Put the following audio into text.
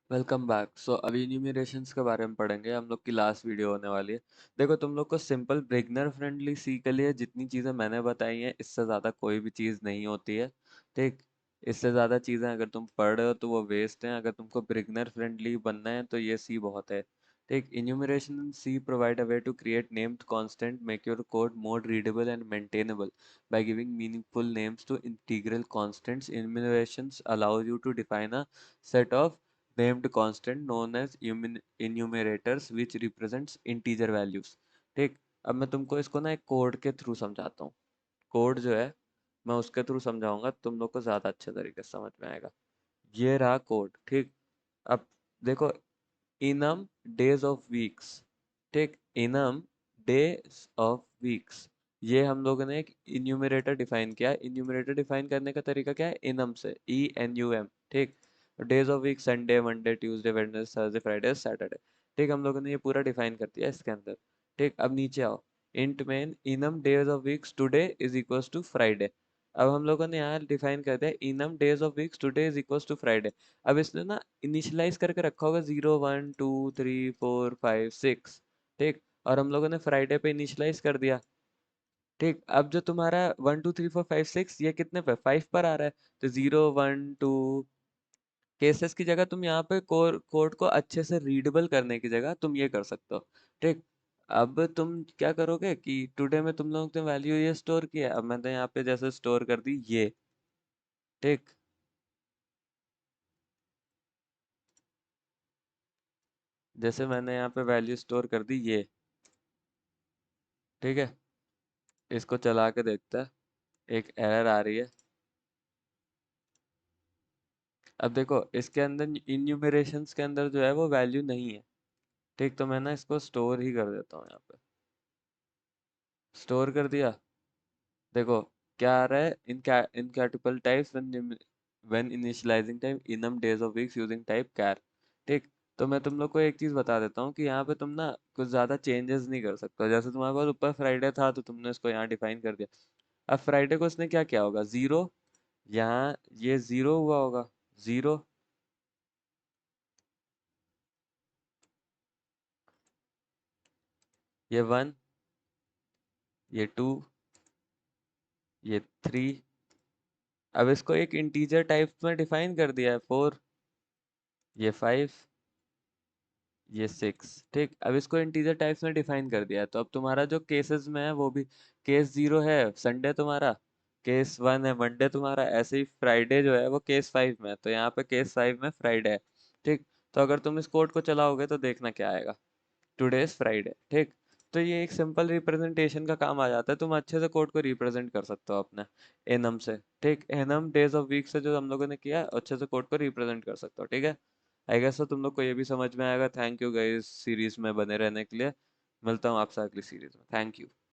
Welcome back. सो अभी न्यूमरेशंस के बारे में पढ़ेंगे। हम लोग की लास्ट वीडियो होने वाली है। देखो, तुम लोग को सिंपल बिगिनर फ्रेंडली सी के लिए जितनी चीज़ें मैंने बताई हैं, इससे ज़्यादा कोई भी चीज़ नहीं होती है। ठीक। इससे ज़्यादा चीज़ें अगर तुम पढ़ रहे हो तो वो वेस्ट हैं। अगर तुमको बिगिनर फ्रेंडली बनना है तो ये सी बहुत है। ठीक। Enumeration C provide a way to create named constant, make your code more readable and maintainable by giving meaningful names to integral constants. Enumerations allows you to define a set of named constant known as enumerators which represents integer values। ठीक। अब मैं तुमको इसको ना एक code के through समझाता हूँ। कोड जो है मैं उसके थ्रू समझाऊंगा, तुम लोग को ज़्यादा अच्छे तरीके से समझ में आएगा। ये रहा कोड। ठीक। अब देखो, इनम डेज ऑफ वीक्स। ठीक। इनम डेज ऑफ वीक्स, ये हम लोगों ने एक इन्यूमरेटर डिफाइन किया। इन्यूमरेटर डिफाइन करने का तरीका क्या है? इनम से, ENUM। ठीक। Days of week Sunday, Monday, Tuesday, Wednesday, Thursday, Friday, Saturday. ठीक। हम लोगों ने ये पूरा डिफाइन कर दिया इसके अंदर। ठीक। अब नीचे आओ। Int main enum days of weeks today is equals to Friday. अब हम लोगों ने यहाँ डिफाइन कर दिया enum days of weeks today is equals to Friday. अब इसने ना इनिशियलाइज करके रखा होगा 0 1 2 3 4 5 6। ठीक। और हम लोगों ने फ्राइडे पे इनिशियलाइज कर दिया। ठीक। अब जो तुम्हारा 1 2 3 4 5 6 ये कितने पे? 5 पर आ रहा है। तो 0 1 2 केसेस की जगह तुम यहाँ पे कोड को अच्छे से रीडेबल करने की जगह तुम ये कर सकते हो। ठीक। अब तुम क्या करोगे कि टुडे में तुम लोगों ने वैल्यू ये स्टोर किया, अब मैंने यहाँ पे जैसे स्टोर कर दी ये। ठीक। जैसे मैंने यहाँ पे वैल्यू स्टोर कर दी ये। ठीक है। इसको चला के देखता है, एक एरर आ रही है। अब देखो, इसके अंदर इन्यूमरेशंस के अंदर जो है वो वैल्यू नहीं है। ठीक। तो मैं ना इसको स्टोर ही कर देता हूँ यहाँ पे। स्टोर कर दिया। देखो क्या आ रहा है? Incompatible types when initialising type enum days of weeks using type char. ठीक। तो मैं तुम लोग को एक चीज बता देता हूँ कि यहाँ पे तुम ना कुछ ज्यादा चेंजेस नहीं कर सकते हो। जैसे तुम्हारे पास ऊपर फ्राइडे था तो तुमने इसको यहाँ डिफाइन कर दिया। अब फ्राइडे को उसने क्या किया होगा? जीरो। यहाँ ये जीरो हुआ होगा। जीरो, ये वन, ये टू, ये थ्री। अब इसको एक इंटीजर टाइप में डिफाइन कर दिया है, 4, ये 5, ये 6। ठीक। अब इसको इंटीजर टाइप्स में डिफाइन कर दिया है, तो अब तुम्हारा जो केसेस में है वो भी केस 0 है संडे तुम्हारा, केस 1 है मंडे तुम्हारा, ऐसे ही फ्राइडे जो है वो केस 5 में है, तो यहाँ पे केस 5 में फ्राइडे है। ठीक। तो अगर तुम इस कोड को चलाओगे तो देखना क्या आएगा, टुडे इज फ्राइडे। ठीक। तो ये एक सिंपल रिप्रेजेंटेशन का काम आ जाता है। तुम अच्छे से कोड को रिप्रेजेंट कर सकते हो अपने एनम से। ठीक। एनम डेज ऑफ वीक से जो हम लोगों ने किया, अच्छे से कोड को रिप्रेजेंट कर सकते हो। ठीक है। आई गेस तो तुम लोग को ये भी समझ में आएगा। थैंक यू गाइस सीरीज में बने रहने के लिए। मिलता हूँ आपसे अगली सीरीज में। Thank you.